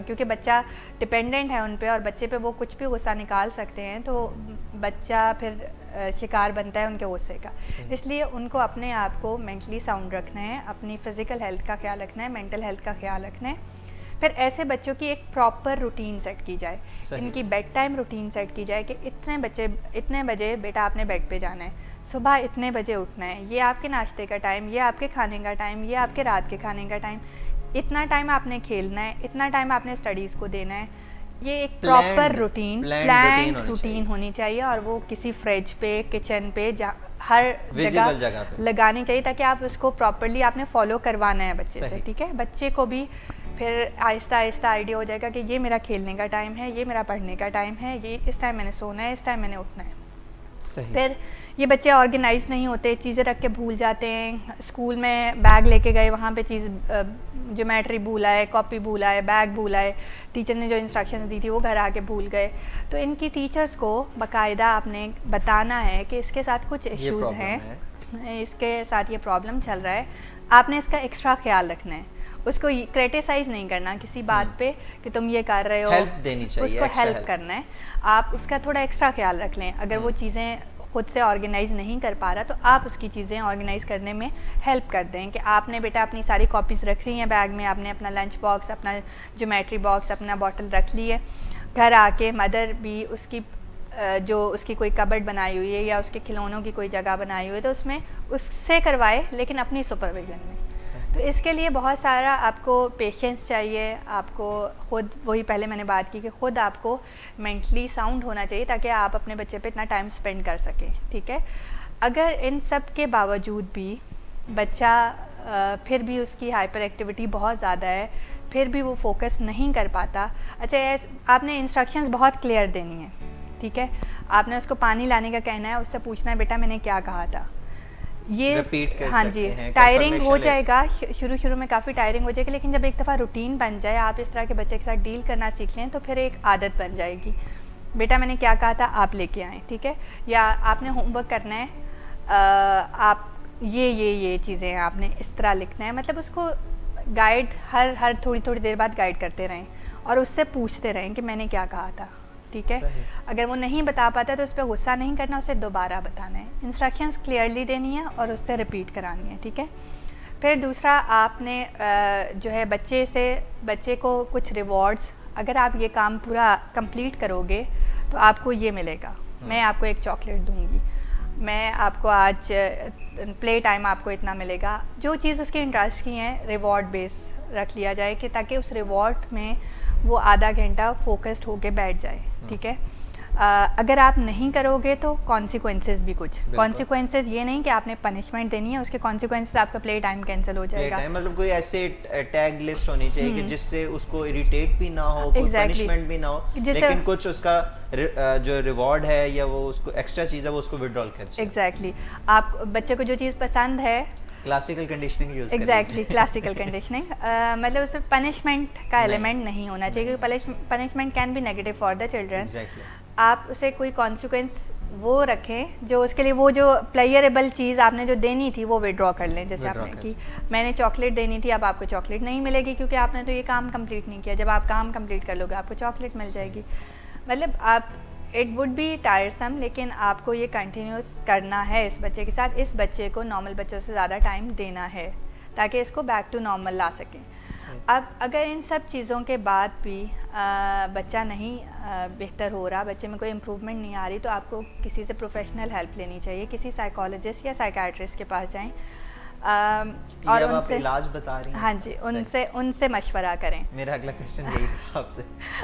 کیونکہ بچہ ڈپینڈنٹ ہے ان پہ, اور بچے پہ وہ کچھ بھی غصہ نکال سکتے ہیں, تو بچہ پھر شکار بنتا ہے ان کے غصے کا. اس لیے ان کو اپنے آپ کو مینٹلی ساؤنڈ رکھنا ہے, اپنی فزیکل ہیلتھ کا خیال رکھنا ہے, مینٹل ہیلتھ کا خیال رکھنا ہے. پھر ایسے بچوں کی ایک پراپر روٹین سیٹ کی جائے, ان کی بیڈ ٹائم روٹین سیٹ کی جائے کہ اتنے بجے بیٹا آپ نے بیڈ پہ جانا ہے, صبح اتنے بجے اٹھنا ہے, یہ آپ کے ناشتے کا ٹائم, یہ آپ کے کھانے کا ٹائم, یہ آپ کے رات کے کھانے کا ٹائم, اتنا ٹائم آپ نے کھیلنا ہے, اتنا ٹائم آپ نے اسٹڈیز کو دینا ہے. یہ ایک پراپر روٹین, پلانڈ روٹین ہونی چاہیے, اور وہ کسی فریج پہ, کچن پہ, ہر جگہ لگانی چاہیے, تاکہ آپ اس کو پراپرلی آپ نے فالو کروانا ہے بچے سے. ٹھیک ہے, بچے کو بھی پھر آہستہ آہستہ آئیڈیا ہو جائے گا کہ یہ میرا کھیلنے کا ٹائم ہے, یہ میرا پڑھنے کا ٹائم ہے, یہ اس ٹائم میں نے سونا ہے, اس ٹائم میں نے اٹھنا ہے. پھر یہ بچے آرگنائز نہیں ہوتے, چیزیں رکھ کے بھول جاتے ہیں. اسکول میں بیگ لے کے گئے, وہاں پہ چیز جیومیٹری بھولا ہے, کاپی بھولا ہے, بیگ بھولا ہے, ٹیچر نے جو انسٹرکشنز دی تھی وہ گھر آ کے بھول گئے. تو ان کی ٹیچرز کو باقاعدہ آپ نے بتانا ہے کہ اس کے ساتھ کچھ ایشوز ہیں, اس کے ساتھ یہ پرابلم چل رہا ہے, آپ نے اس کا ایکسٹرا خیال رکھنا ہے. اس کو کریٹیسائز نہیں کرنا کسی بات پہ کہ تم یہ کر رہے ہو, اس کو ہیلپ کرنا ہے. آپ اس کا تھوڑا ایکسٹرا خیال رکھ لیں. اگر وہ چیزیں خود سے آرگنائز نہیں کر پا رہا تو آپ اس کی چیزیں آرگنائز کرنے میں ہیلپ کر دیں, کہ آپ نے بیٹا اپنی ساری کاپیز رکھ رہی ہیں بیگ میں, آپ نے اپنا لنچ باکس, اپنا جیومیٹری باکس, اپنا بوٹل رکھ لی ہے. گھر آ کے مدر بھی اس کی جو اس کی کوئی کبڈ بنائی ہوئی ہے یا اس کے کھلونوں کی کوئی جگہ بنائی ہوئی ہے تو اس میں اس سے کروائے, لیکن اپنی سپرویژن میں. تو اس کے لیے بہت سارا آپ کو پیشنس چاہیے, آپ کو خود, وہی پہلے میں نے بات کی کہ خود آپ کو مینٹلی ساؤنڈ ہونا چاہیے تاکہ آپ اپنے بچے پہ اتنا ٹائم اسپینڈ کر سکیں. ٹھیک ہے, اگر ان سب کے باوجود بھی بچہ پھر بھی اس کی ہائپر ایکٹیویٹی بہت زیادہ ہے, پھر بھی وہ فوکس نہیں کر پاتا, اچھا آپ نے انسٹرکشنز بہت کلیئر دینی ہیں. ٹھیک ہے, آپ نے اس کو پانی لانے کا کہنا ہے, اس سے پوچھنا ہے بیٹا میں نے کیا کہا تھا. یہ ہاں جی ٹائرنگ ہو جائے گا, شروع میں کافی ٹائرنگ ہو جائے گی, لیکن جب ایک دفعہ روٹین بن جائے, آپ اس طرح کے بچے کے ساتھ ڈیل کرنا سیکھ لیں تو پھر ایک عادت بن جائے گی. بیٹا میں نے کیا کہا تھا, آپ لے کے آئیں. ٹھیک ہے, یا آپ نے ہوم ورک کرنا ہے, آپ یہ چیزیں آپ نے اس طرح لکھنا ہے. مطلب اس کو گائیڈ ہر تھوڑی دیر بعد گائیڈ کرتے رہیں, اور اس سے پوچھتے رہیں کہ میں نے کیا کہا تھا. ٹھیک ہے. اگر وہ نہیں بتا پاتا تو اس پہ غصہ نہیں کرنا, اسے دوبارہ بتانا ہے, انسٹرکشنز کلیئرلی دینی ہے اور اس سے ریپیٹ کرانی ہے, ٹھیک ہے. پھر دوسرا آپ نے جو ہے بچے کو کچھ ریوارڈز, اگر آپ یہ کام پورا کمپلیٹ کرو گے تو آپ کو یہ ملے گا, میں آپ کو ایک چاکلیٹ دوں گی, میں آپ کو آج پلے ٹائم آپ کو اتنا ملے گا, جو چیز اس کے انٹرسٹ کی ہیں ریوارڈ بیس رکھ لیا جائے کہ تاکہ اس ریوارڈ میں وہ آدھا گھنٹہ فوکسڈ ہو کے بیٹھ جائے, ٹھیک ہے. اگر آپ نہیں کرو گے تو کانسیکوینسز بھی کچھ, کانسیکوینسز یہ نہیں کہ آپ نے پنشمنٹ دینی ہے, اس کے کانسیکوینسز آپ کا پلے ٹائم کینسل ہو جائے گا. مطلب کوئی ایسے ٹیگ لسٹ ہونی چاہیے کہ جس سے اس کو اریٹیٹ بھی نہ ہو, کوئی پنشمنٹ بھی نہ ہو, لیکن کچھ اس کا جو ریوارڈ ہے یا وہ اس کو ایکسٹرا چیز ہے وہ اس کو وڈرال کر جائے. ایگزیکٹلی, آپ بچے کو جو چیز پسند ہے, کلاسیکل کنڈیشننگ یوز کریں. ایگزیکٹلی کلاسیکل کنڈیشننگ, مطلب اس میں پنشمنٹ کا ایلیمنٹ نہیں ہونا چاہیے, کیونکہ punishment can be negative for the children. آپ اسے کوئی کانسیکوینس وہ رکھیں جو اس کے لیے وہ جو پلیئریبل چیز آپ نے جو دینی تھی وہ ودرا کر لیں. جیسے آپ نے کی, میں نے چاکلیٹ دینی تھی, اب آپ کو چاکلیٹ نہیں ملے گی کیونکہ آپ نے تو یہ کام کمپلیٹ نہیں کیا. جب آپ کام کمپلیٹ کر لو گے آپ کو چاکلیٹ مل جائے گی. مطلب آپ اٹ وڈ بی ٹائرسم, لیکن آپ کو یہ کنٹینیوس کرنا ہے اس بچے کے ساتھ. اس بچے کو نارمل بچوں سے زیادہ ٹائم دینا ہے تاکہ اس کو بیک ٹو نارمل لا سکیں. اب اگر ان سب چیزوں کے بعد بھی بچہ نہیں بہتر ہو رہا, بچے میں کوئی امپروومنٹ نہیں آ رہی, تو آپ کو کسی سے پروفیشنل ہیلپ لینی چاہیے, کسی سائیکالوجسٹ یا سائیکیٹرسٹ کے پاس جائیں اور ان سے علاج بتا رہی ہیں. ہاں جی, ان سے مشورہ کریں. میرا اگلا کویسچن یہی تھا آپ سے.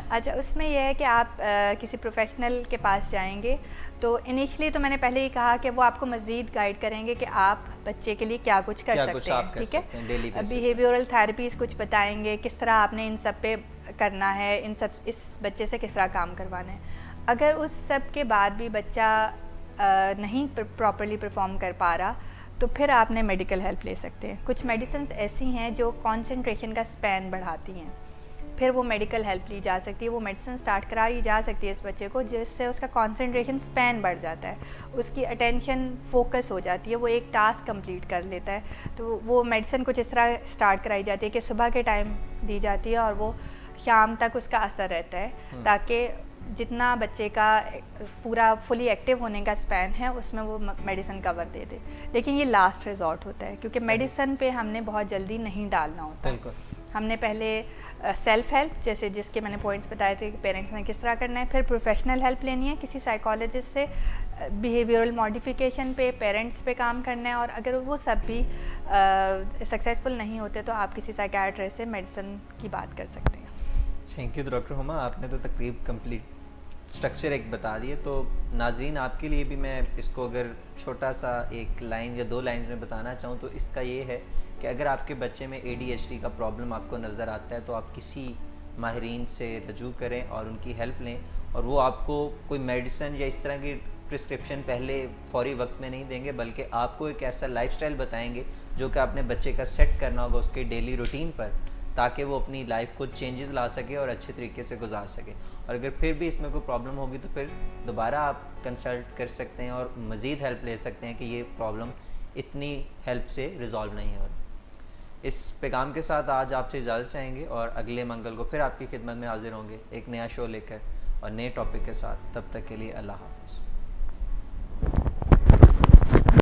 اچھا, اس میں یہ ہے کہ آپ کسی پروفیشنل کے پاس جائیں گے تو انیشلی تو میں نے پہلے ہی کہا کہ وہ آپ کو مزید گائیڈ کریں گے کہ آپ بچے کے لیے کیا کچھ کر سکتے ہیں, ٹھیک ہے. بیہیویورل تھراپیز کچھ بتائیں گے, کس طرح آپ نے ان سب پہ کرنا ہے, اس بچے سے کس طرح کام کروانا ہے. اگر اس سب کے بعد بھی بچہ نہیں پراپرلی پرفارم کر پا رہا تو پھر آپ نے میڈیکل ہیلپ لے سکتے ہیں. کچھ میڈیسنز ایسی ہیں جو کانسنٹریشن کا اسپین بڑھاتی ہیں, پھر وہ میڈیکل ہیلپ لی جا سکتی ہے. وہ میڈیسن اسٹارٹ کرائی جا سکتی ہے اس بچے کو, جس سے اس کا کانسنٹریشن اسپین بڑھ جاتا ہے, اس کی اٹینشن فوکس ہو جاتی ہے, وہ ایک ٹاسک کمپلیٹ کر لیتا ہے. تو وہ میڈیسن کچھ اس طرح اسٹارٹ کرائی جاتی ہے کہ صبح کے ٹائم دی جاتی ہے اور وہ شام تک اس کا اثر رہتا ہے, تاکہ جتنا بچے کا پورا فلی ایکٹیو ہونے کا اسپین ہے اس میں وہ میڈیسن کور دے دے. لیکن یہ لاسٹ ریزورٹ ہوتا ہے, کیونکہ میڈیسن پہ ہم نے بہت جلدی نہیں ڈالنا ہوتا. ہم نے پہلے سیلف ہیلپ, جیسے جس کے میں نے پوائنٹس بتائے تھے کہ پیرنٹس نے کس طرح کرنا ہے, پھر پروفیشنل ہیلپ لینی ہے کسی سائیکالوجسٹ سے, بیہیویورل ماڈیفیکیشن پہ, پیرنٹس پہ کام کرنا ہے, اور اگر وہ سب بھی سکسیزفل نہیں ہوتے تو آپ کسی سائیکیٹرسٹ سے میڈیسن کی بات کر سکتے ہیں. تھینک یو ڈاکٹر ہما, آپ نے تو تقریب کمپلیٹ اسٹرکچر ایک بتا دیے. تو ناظرین آپ کے لیے بھی میں اس کو اگر چھوٹا سا ایک لائن یا 2 لائنز میں بتانا چاہوں تو اس کا یہ ہے کہ اگر آپ کے بچے میں ADHD کا پرابلم آپ کو نظر آتا ہے تو آپ کسی ماہرین سے رجوع کریں اور ان کی ہیلپ لیں, اور وہ آپ کو کوئی میڈیسن یا اس طرح کی پرسکرپشن پہلے فوری وقت میں نہیں دیں گے, بلکہ آپ کو ایک ایسا لائف سٹائل بتائیں گے جو کہ آپ نے بچے کا سیٹ کرنا ہوگا اس کے ڈیلی روٹین پر, تاکہ وہ اپنی لائف کو چینجز لا سکے اور اچھے طریقے سے گزار سکے. اور اگر پھر بھی اس میں کوئی پرابلم ہوگی تو پھر دوبارہ آپ کنسلٹ کر سکتے ہیں اور مزید ہیلپ لے سکتے ہیں کہ یہ پرابلم اتنی ہیلپ سے ریزالو نہیں ہو رہی. اس پیغام کے ساتھ آج آپ سے اجازت چاہیں گے اور اگلے منگل کو پھر آپ کی خدمت میں حاضر ہوں گے ایک نیا شو لے کر اور نئے ٹاپک کے ساتھ. تب تک کے لیے اللہ حافظ.